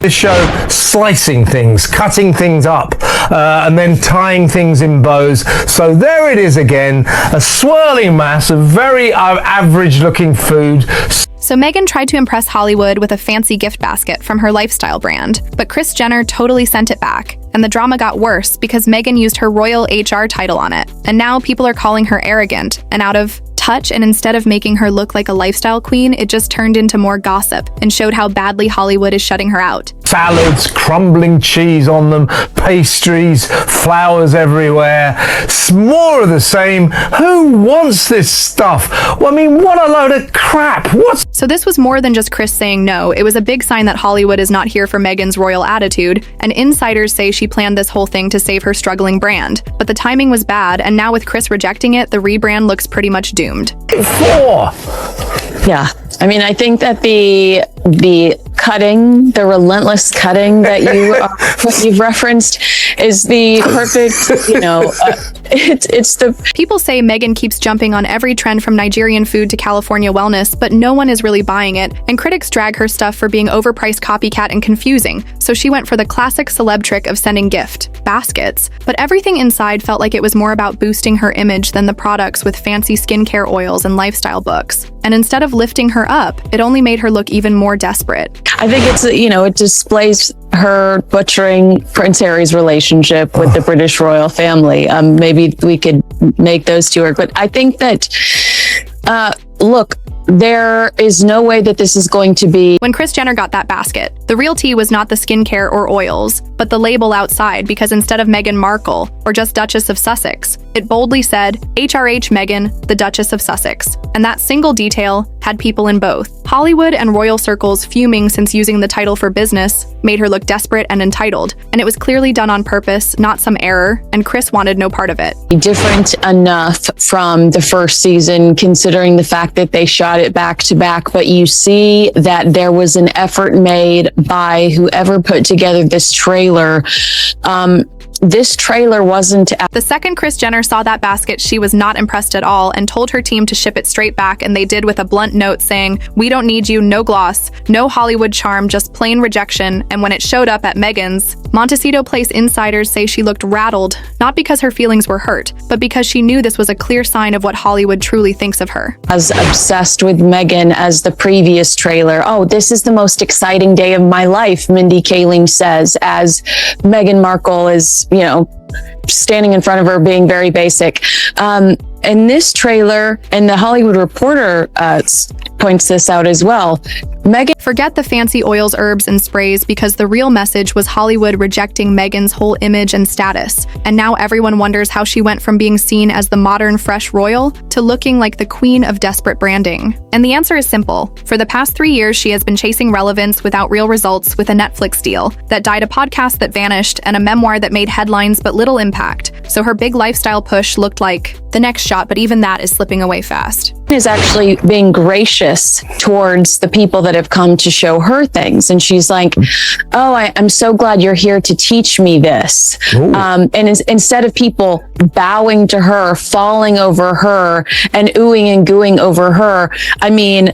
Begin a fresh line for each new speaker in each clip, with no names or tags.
This show slicing things, cutting things up, and then tying things in bows. So there it is again, a swirling mass of very average-looking food.
So Meghan tried to impress Hollywood with a fancy gift basket from her lifestyle brand, but Kris Jenner totally sent it back. And the drama got worse because Meghan used her royal HR title on it. And now people are calling her arrogant and out of touch, and instead of making her look like a lifestyle queen, it just turned into more gossip and showed how badly Hollywood is shutting her out.
Salads, crumbling cheese on them, pastries, flowers everywhere. More of the same. Who wants this stuff? Well, I mean, what a load of crap.
So this was more than just Kris saying no. It was a big sign that Hollywood is not here for Meghan's royal attitude, and insiders say she planned this whole thing to save her struggling brand. But the timing was bad, and now with Kris rejecting it, the rebrand looks pretty much doomed.
Yeah, I mean, I think that the cutting, the relentless cutting that you've referenced is the perfect, it's the...
People say Meghan keeps jumping on every trend from Nigerian food to California wellness, but no one is really buying it, and critics drag her stuff for being overpriced, copycat, and confusing. So she went for the classic celeb trick of sending gift baskets, but everything inside felt like it was more about boosting her image than the products with fancy skincare oils and lifestyle books. And instead of lifting her up, it only made her look even more desperate.
I think it's, it displays her butchering Prince Harry's relationship with the British royal family. Maybe we could make those two work. But I think that, look, there is no way that this is going to be...
When Kris Jenner got that basket, the real tea was not the skincare or oils, but the label outside, because instead of Meghan Markle or just Duchess of Sussex, it boldly said, HRH Meghan, the Duchess of Sussex. And that single detail had people in both. Hollywood and royal circles fuming since using the title for business made her look desperate and entitled. And it was clearly done on purpose, not some error, and Kris wanted no part of it.
Different enough from the first season, considering the fact that they shot it back to back, but you see that there was an effort made by whoever put together this trailer. This trailer wasn't...
The second Kris Jenner saw that basket, she was not impressed at all and told her team to ship it straight back, and they did with a blunt note saying, "We don't need you, no gloss, no Hollywood charm, just plain rejection." And when it showed up at Meghan's, Montecito Place insiders say she looked rattled, not because her feelings were hurt, but because she knew this was a clear sign of what Hollywood truly thinks of her.
As obsessed with Meghan as the previous trailer. "Oh, this is the most exciting day of my life," Mindy Kaling says, as Meghan Markle is, standing in front of her being very basic. And this trailer, and the Hollywood Reporter points this out as well, Meghan...
Forget the fancy oils, herbs, and sprays, because the real message was Hollywood rejecting Meghan's whole image and status. And now everyone wonders how she went from being seen as the modern, fresh royal to looking like the queen of desperate branding. And the answer is simple. For the past 3 years, she has been chasing relevance without real results, with a Netflix deal that died, a podcast that vanished, and a memoir that made headlines but little impact. So her big lifestyle push looked like the next shot, but even that is slipping away fast.
Is actually being gracious towards the people that have come to show her things, and she's like, "Oh, I'm so glad you're here to teach me this." And instead of people bowing to her, falling over her, and oohing and gooing over her, I mean,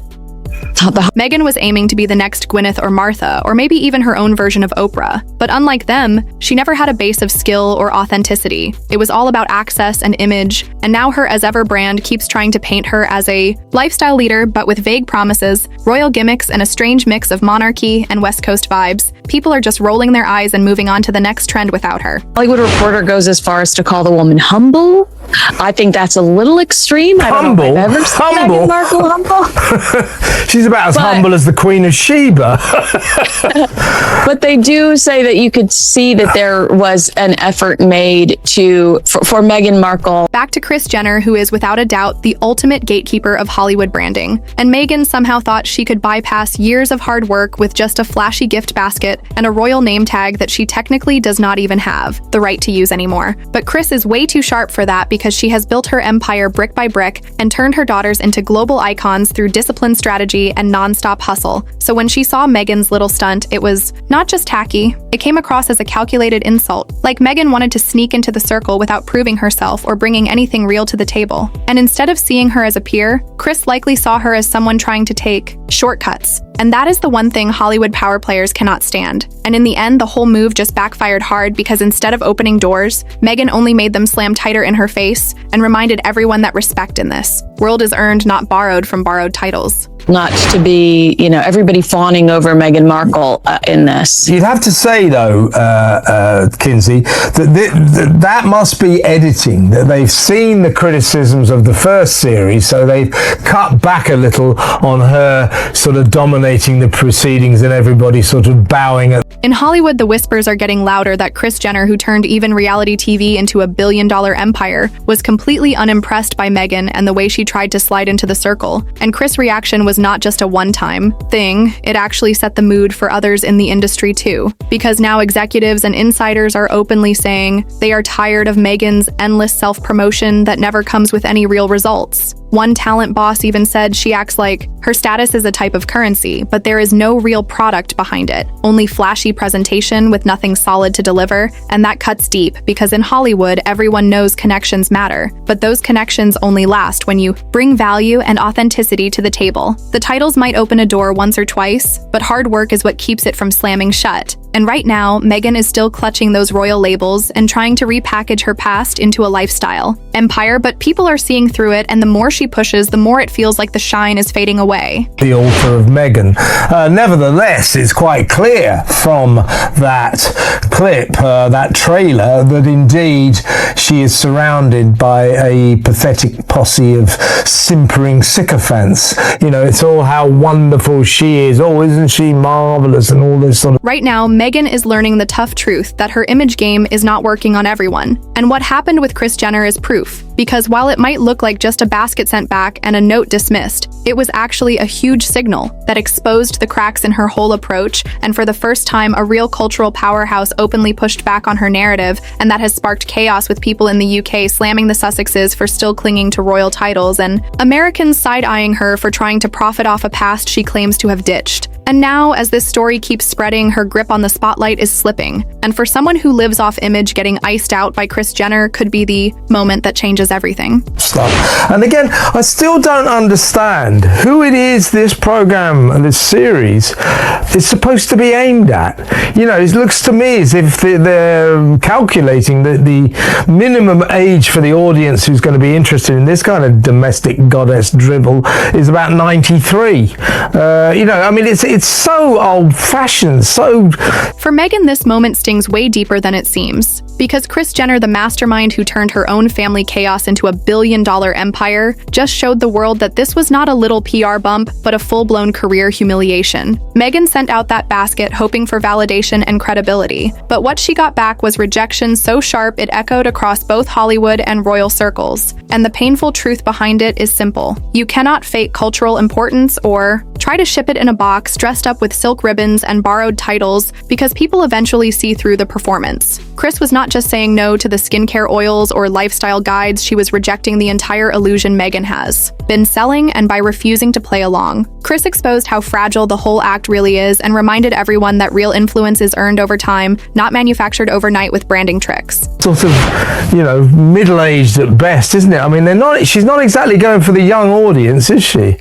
Meghan was aiming to be the next Gwyneth or Martha, or maybe even her own version of Oprah. But unlike them, she never had a base of skill or authenticity. It was all about access and image, and now her As Ever brand keeps trying to paint her as a lifestyle leader, but with vague promises, royal gimmicks, and a strange mix of monarchy and West Coast vibes. People are just rolling their eyes and moving on to the next trend without her.
Hollywood Reporter goes as far as to call the woman humble. I think that's a little extreme. I don't know if I've ever seen Meghan Markle humble.
She's about as humble as the Queen of Sheba.
But they do say that you could see that there was an effort made for Meghan Markle.
Back to Kris Jenner, who is without a doubt the ultimate gatekeeper of Hollywood branding. And Meghan somehow thought she could bypass years of hard work with just a flashy gift basket and a royal name tag that she technically does not even have the right to use anymore. But Kris is way too sharp for that, because she has built her empire brick by brick and turned her daughters into global icons through disciplined strategy and nonstop hustle. So when she saw Meghan's little stunt, it was not just tacky, it came across as a calculated insult. Like Meghan wanted to sneak into the circle without proving herself or bringing anything real to the table. And instead of seeing her as a peer, Kris likely saw her as someone trying to take shortcuts. And that is the one thing Hollywood power players cannot stand. And in the end, the whole move just backfired hard because instead of opening doors, Meghan only made them slam tighter in her face and reminded everyone that respect in this world is earned, not borrowed from borrowed titles.
Not to be, everybody fawning over Meghan Markle in this.
You'd have to say, though, Kinsey, that must be editing, that they've seen the criticisms of the first series, so they've cut back a little on her sort of dominating the proceedings and everybody sort of bowing at.
In Hollywood, the whispers are getting louder that Kris Jenner, who turned even reality TV into a billion-dollar empire, was completely unimpressed by Meghan and the way she tried to slide into the circle. And Kris' reaction was not just a one-time thing, it actually set the mood for others in the industry too. Because now executives and insiders are openly saying they are tired of Meghan's endless self-promotion that never comes with any real results. One talent boss even said she acts like her status is a type of currency, but there is no real product behind it, only flashy presentation with nothing solid to deliver, and that cuts deep because in Hollywood, everyone knows connections matter, but those connections only last when you bring value and authenticity to the table. The titles might open a door once or twice, but hard work is what keeps it from slamming shut. And right now, Meghan is still clutching those royal labels and trying to repackage her past into a lifestyle empire, but people are seeing through it, and the more she pushes, the more it feels like the shine is fading away.
The altar of Meghan. Nevertheless, it's quite clear from that clip, that trailer, that indeed she is surrounded by a pathetic posse of simpering sycophants. It's all how wonderful she is. Oh, isn't she marvelous? And all this sort of.
Right now, Meghan is learning the tough truth that her image game is not working on everyone. And what happened with Kris Jenner is proof. Because while it might look like just a basket sent back and a note dismissed, it was actually a huge signal that exposed the cracks in her whole approach, and for the first time, a real cultural powerhouse openly pushed back on her narrative, and that has sparked chaos with people in the UK slamming the Sussexes for still clinging to royal titles, and Americans side-eyeing her for trying to profit off a past she claims to have ditched. And now, as this story keeps spreading, her grip on the spotlight is slipping. And for someone who lives off image, getting iced out by Kris Jenner could be the moment that changes everything.
Stuff. And again, I still don't understand who it is this program and this series is supposed to be aimed at. It looks to me as if they're calculating that the minimum age for the audience who's going to be interested in this kind of domestic goddess drivel is about 93. It's so old-fashioned, so.
For Meghan, this moment stings way deeper than it seems. Because Kris Jenner, the mastermind who turned her own family chaos into a billion-dollar empire, just showed the world that this was not a little PR bump, but a full-blown career humiliation. Meghan sent out that basket hoping for validation and credibility, but what she got back was rejection so sharp it echoed across both Hollywood and royal circles. And the painful truth behind it is simple. You cannot fake cultural importance or try to ship it in a box dressed up with silk ribbons and borrowed titles because people eventually see through the performance. Kris was not just saying no to the skincare oils or lifestyle guides, she was rejecting the entire illusion Meghan has been selling, and by refusing to play along. Kris exposed how fragile the whole act really is and reminded everyone that real influence is earned over time, not manufactured overnight with branding tricks.
Sort of, middle-aged at best, isn't it? She's not exactly going for the young audience, is she?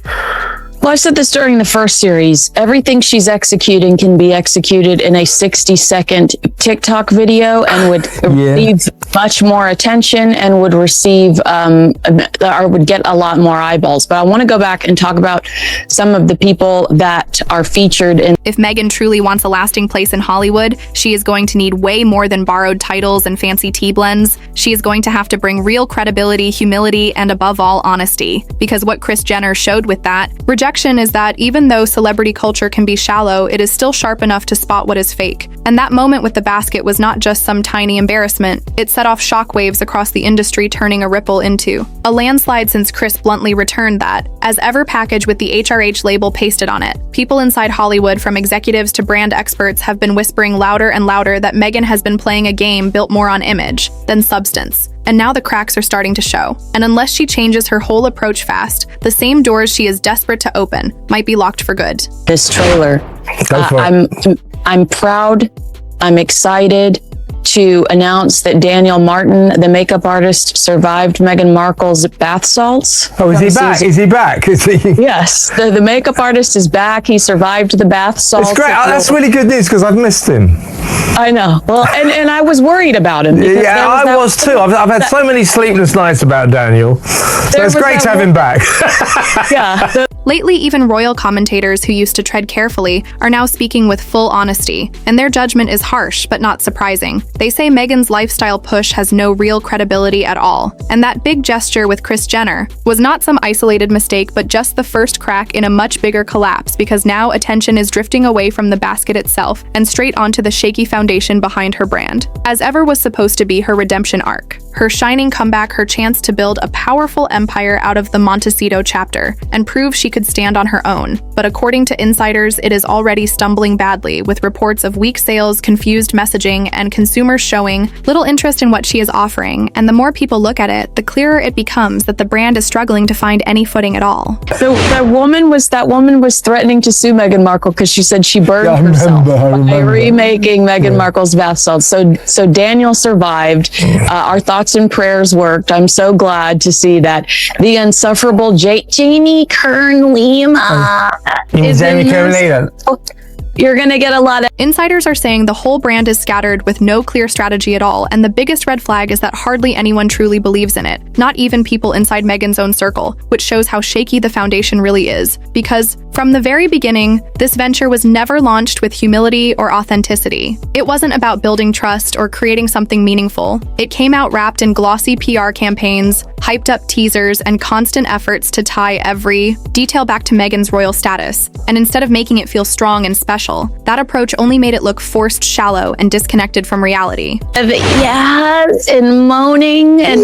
Well, I said this during the first series. Everything she's executing can be executed in a 60-second TikTok video and would receive much more attention and would receive or would get a lot more eyeballs. But I want to go back and talk about some of the people that are featured in.
If Meghan truly wants a lasting place in Hollywood, she is going to need way more than borrowed titles and fancy tea blends. She is going to have to bring real credibility, humility, and above all, honesty. Because what Kris Jenner showed with that rejection is that even though celebrity culture can be shallow, it is still sharp enough to spot what is fake. And that moment with the basket was not just some tiny embarrassment. It set off shockwaves across the industry, turning a ripple into a landslide since Kris bluntly returned that, as ever packaged with the HRH label pasted on it. People inside Hollywood, from executives to brand experts, have been whispering louder and louder that Meghan has been playing a game built more on image than substance. and now the cracks are starting to show. And unless she changes her whole approach fast, the same doors she is desperate to open might be locked for good.
This trailer, I'm proud, I'm excited to announce that Daniel Martin, the makeup artist, survived Meghan Markle's bath salts.
Oh, is he back? Is he back? Is he?
Yes, the makeup artist is back. He survived the bath salts.
It's great. That's really good news because I've missed him.
I know. Well, and I was worried about him.
Yeah, I was too. I've had so many sleepless nights about Daniel. So it's great to have him back.
Yeah.
Lately, even royal commentators who used to tread carefully are now speaking with full honesty, and their judgment is harsh but not surprising. They say Meghan's lifestyle push has no real credibility at all, and that big gesture with Kris Jenner was not some isolated mistake but just the first crack in a much bigger collapse, because now attention is drifting away from the basket itself and straight onto the shaky foundation behind her brand. As ever was supposed to be her redemption arc, her shining comeback, her chance to build a powerful empire out of the Montecito chapter and prove she could stand on her own. But according to insiders, it is already stumbling badly, with reports of weak sales, confused messaging, and consumers showing little interest in what she is offering. And the more people look at it, the clearer it becomes that the brand is struggling to find any footing at all.
That woman was threatening to sue Meghan Markle because she said she burned herself by remaking Meghan Markle's bath salts. So Daniel survived. Our thoughts and prayers worked. I'm so glad to see that. The insufferable Jamie Kern Lima is
Jamie Kern Lima.
You're gonna get a lot of...
Insiders are saying the whole brand is scattered with no clear strategy at all, and the biggest red flag is that hardly anyone truly believes in it, not even people inside Meghan's own circle, which shows how shaky the foundation really is. Because from the very beginning, this venture was never launched with humility or authenticity. It wasn't about building trust or creating something meaningful. It came out wrapped in glossy PR campaigns, hyped up teasers, and constant efforts to tie every detail back to Meghan's royal status. And instead of making it feel strong and special, that approach only made it look forced, shallow, and disconnected from reality.
Yeah, and moaning, and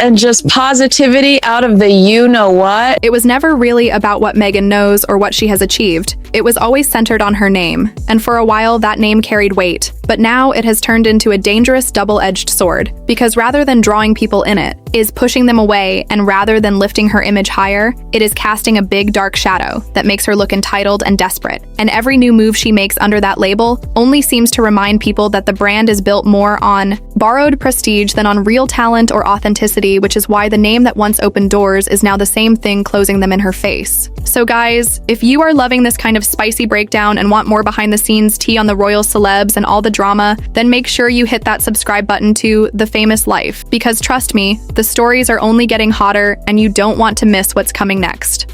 and just positivity out of the you-know-what.
It was never really about what Meghan knows or what she has achieved. It was always centered on her name, and for a while that name carried weight. But now it has turned into a dangerous double-edged sword, because rather than drawing people in it, is pushing them away, and rather than lifting her image higher, it is casting a big dark shadow that makes her look entitled and desperate. And every new move she makes under that label only seems to remind people that the brand is built more on borrowed prestige than on real talent or authenticity, which is why the name that once opened doors is now the same thing closing them in her face. So guys, if you are loving this kind of spicy breakdown and want more behind the scenes tea on the royal celebs and all the drama, then make sure you hit that subscribe button to The Famous Life, because trust me, the stories are only getting hotter and you don't want to miss what's coming next.